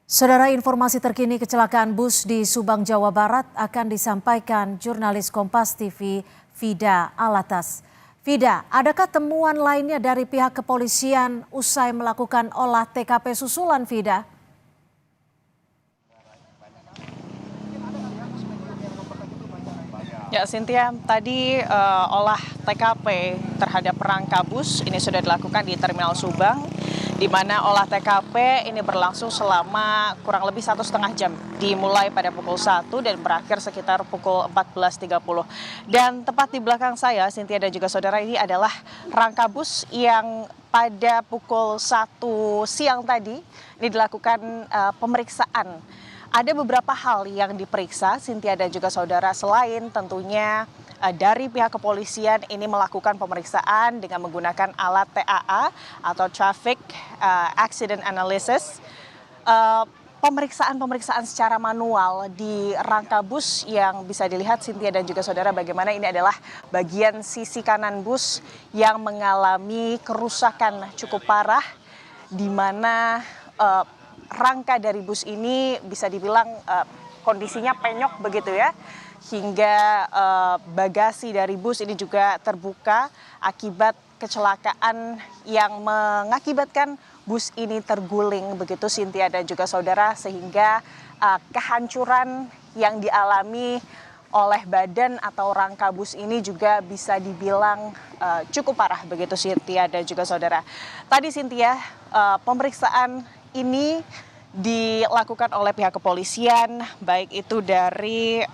Saudara, informasi terkini kecelakaan bus di Subang, Jawa Barat akan disampaikan jurnalis Kompas TV Vida Alatas. Vida, adakah temuan lainnya dari pihak kepolisian usai melakukan olah TKP susulan, Vida? Ya, Cynthia, tadi olah TKP terhadap rangka bus ini sudah dilakukan di Terminal Subang, di mana olah TKP ini berlangsung selama kurang lebih 1,5 jam, dimulai pada pukul 1 dan berakhir sekitar pukul 14.30. Dan tepat di belakang saya, Cynthia dan juga saudara, ini adalah rangka bus yang pada pukul 1 siang tadi ini dilakukan pemeriksaan. Ada beberapa hal yang diperiksa, Cynthia dan juga saudara, selain tentunya dari pihak kepolisian ini melakukan pemeriksaan dengan menggunakan alat TAA atau Traffic Accident Analysis. Pemeriksaan secara manual di rangka bus yang bisa dilihat, Cynthia dan juga saudara, bagaimana ini adalah bagian sisi kanan bus yang mengalami kerusakan cukup parah, di mana rangka dari bus ini bisa dibilang kondisinya penyok begitu ya, hingga bagasi dari bus ini juga terbuka akibat kecelakaan yang mengakibatkan bus ini terguling begitu, Cynthia dan juga saudara, sehingga kehancuran yang dialami oleh badan atau rangka bus ini juga bisa dibilang cukup parah begitu, Cynthia dan juga saudara. Tadi, Cynthia, pemeriksaan ini dilakukan oleh pihak kepolisian, baik itu dari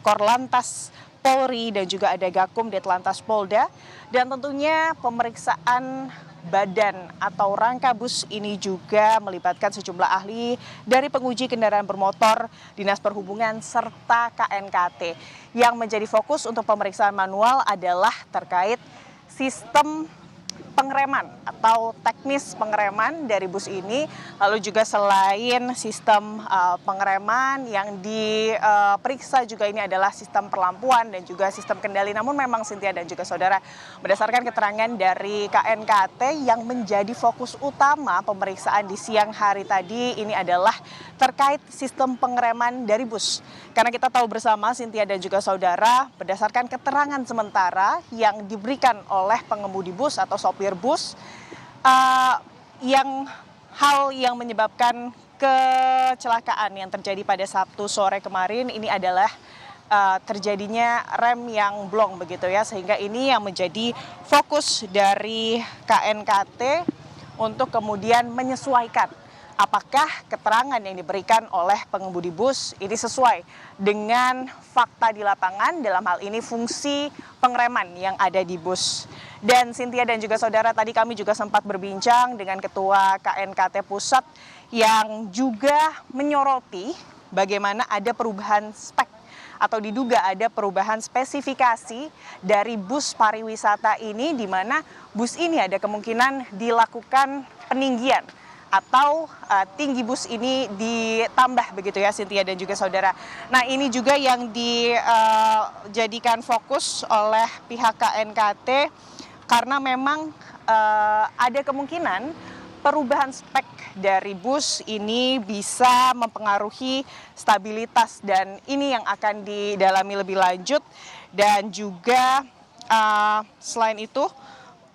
Korlantas Polri dan juga ada Gakum Ditlantas Polda, dan tentunya pemeriksaan badan atau rangka bus ini juga melibatkan sejumlah ahli dari penguji kendaraan bermotor, Dinas Perhubungan, serta KNKT. Yang menjadi fokus untuk pemeriksaan manual adalah terkait sistem pengereman atau teknis pengereman dari bus ini, lalu juga selain sistem pengereman yang diperiksa juga ini adalah sistem perlampuan dan juga sistem kendali. Namun memang, Cynthia dan juga saudara, berdasarkan keterangan dari KNKT, yang menjadi fokus utama pemeriksaan di siang hari tadi ini adalah terkait sistem pengereman dari bus. Karena kita tahu bersama, Cynthia dan juga saudara, berdasarkan keterangan sementara yang diberikan oleh pengemudi bus atau sopir bus, hal yang menyebabkan kecelakaan yang terjadi pada Sabtu sore kemarin ini adalah terjadinya rem yang blong begitu ya, sehingga ini yang menjadi fokus dari KNKT untuk kemudian menyesuaikan apakah keterangan yang diberikan oleh pengemudi bus ini sesuai dengan fakta di lapangan, dalam hal ini fungsi pengereman yang ada di bus. Dan Cynthia dan juga saudara, tadi kami juga sempat berbincang dengan Ketua KNKT Pusat yang juga menyoroti bagaimana ada perubahan spek atau diduga ada perubahan spesifikasi dari bus pariwisata ini, di mana bus ini ada kemungkinan dilakukan peninggian atau tinggi bus ini ditambah begitu ya, Cynthia dan juga saudara. Nah, ini juga yang dijadikan fokus oleh pihak KNKT karena memang ada kemungkinan perubahan spek dari bus ini bisa mempengaruhi stabilitas, dan ini yang akan didalami lebih lanjut. Dan juga selain itu,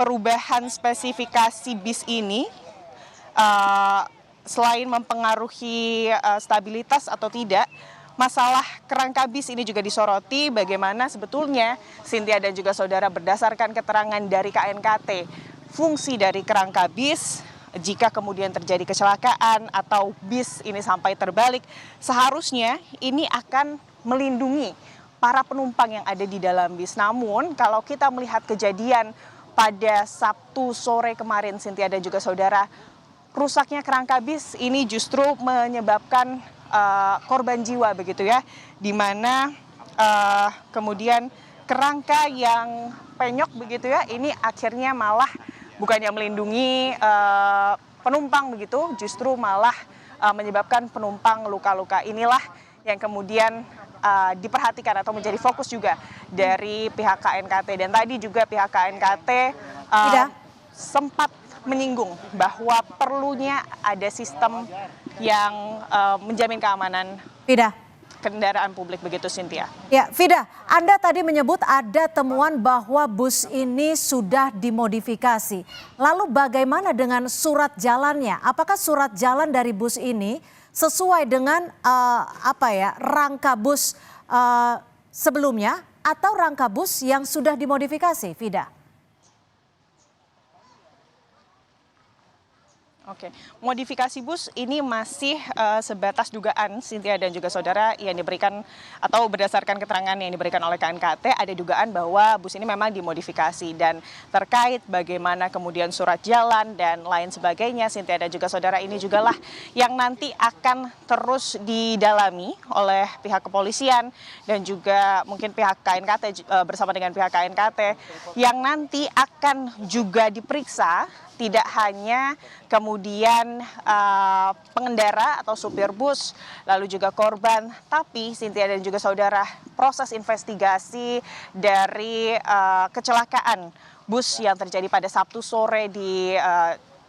perubahan spesifikasi bis ini selain mempengaruhi stabilitas atau tidak, masalah kerangka bis ini juga disoroti. Bagaimana sebetulnya, Cynthia dan juga saudara, berdasarkan keterangan dari KNKT, fungsi dari kerangka bis jika kemudian terjadi kecelakaan atau bis ini sampai terbalik, seharusnya ini akan melindungi para penumpang yang ada di dalam bis. Namun kalau kita melihat kejadian pada Sabtu sore kemarin, Cynthia dan juga saudara, rusaknya kerangka bis ini justru menyebabkan korban jiwa begitu ya, di mana kemudian kerangka yang penyok begitu ya, ini akhirnya malah bukannya melindungi penumpang begitu, justru malah menyebabkan penumpang luka-luka. Inilah yang kemudian diperhatikan atau menjadi fokus juga dari pihak KNKT. Dan tadi juga pihak KNKT sempat menyinggung bahwa perlunya ada sistem yang menjamin keamanan Vida. kendaraan publik begitu, Cynthia. Ya, Vida, Anda tadi menyebut ada temuan bahwa bus ini sudah dimodifikasi. Lalu bagaimana dengan surat jalannya? Apakah surat jalan dari bus ini sesuai dengan rangka bus sebelumnya atau rangka bus yang sudah dimodifikasi, Vida? Oke, modifikasi bus ini masih sebatas dugaan, Cynthia dan juga saudara, yang diberikan atau berdasarkan keterangan yang diberikan oleh KNKT, ada dugaan bahwa bus ini memang dimodifikasi, dan terkait bagaimana kemudian surat jalan dan lain sebagainya, Cynthia dan juga saudara, ini juga lah yang nanti akan terus didalami oleh pihak kepolisian dan juga mungkin pihak KNKT bersama dengan pihak KNKT yang nanti akan juga diperiksa. Tidak hanya kemudian pengendara atau supir bus, lalu juga korban, tapi Cynthia dan juga saudara, proses investigasi dari kecelakaan bus yang terjadi pada Sabtu sore di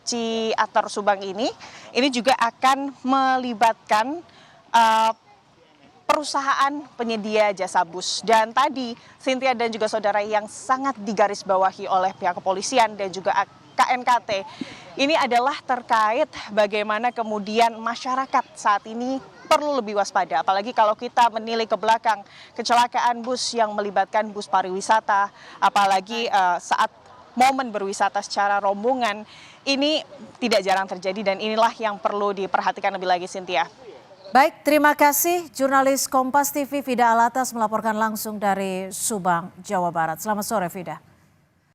Ciater Subang ini juga akan melibatkan perusahaan penyedia jasa bus. Dan tadi Cynthia dan juga saudara, yang sangat digarisbawahi oleh pihak kepolisian dan juga KNKT ini adalah terkait bagaimana kemudian masyarakat saat ini perlu lebih waspada, apalagi kalau kita menilik ke belakang kecelakaan bus yang melibatkan bus pariwisata, apalagi saat momen berwisata secara rombongan ini tidak jarang terjadi, dan inilah yang perlu diperhatikan lebih lagi, Cynthia. Baik, terima kasih jurnalis Kompas TV Vida Alatas melaporkan langsung dari Subang, Jawa Barat. Selamat sore, Vida.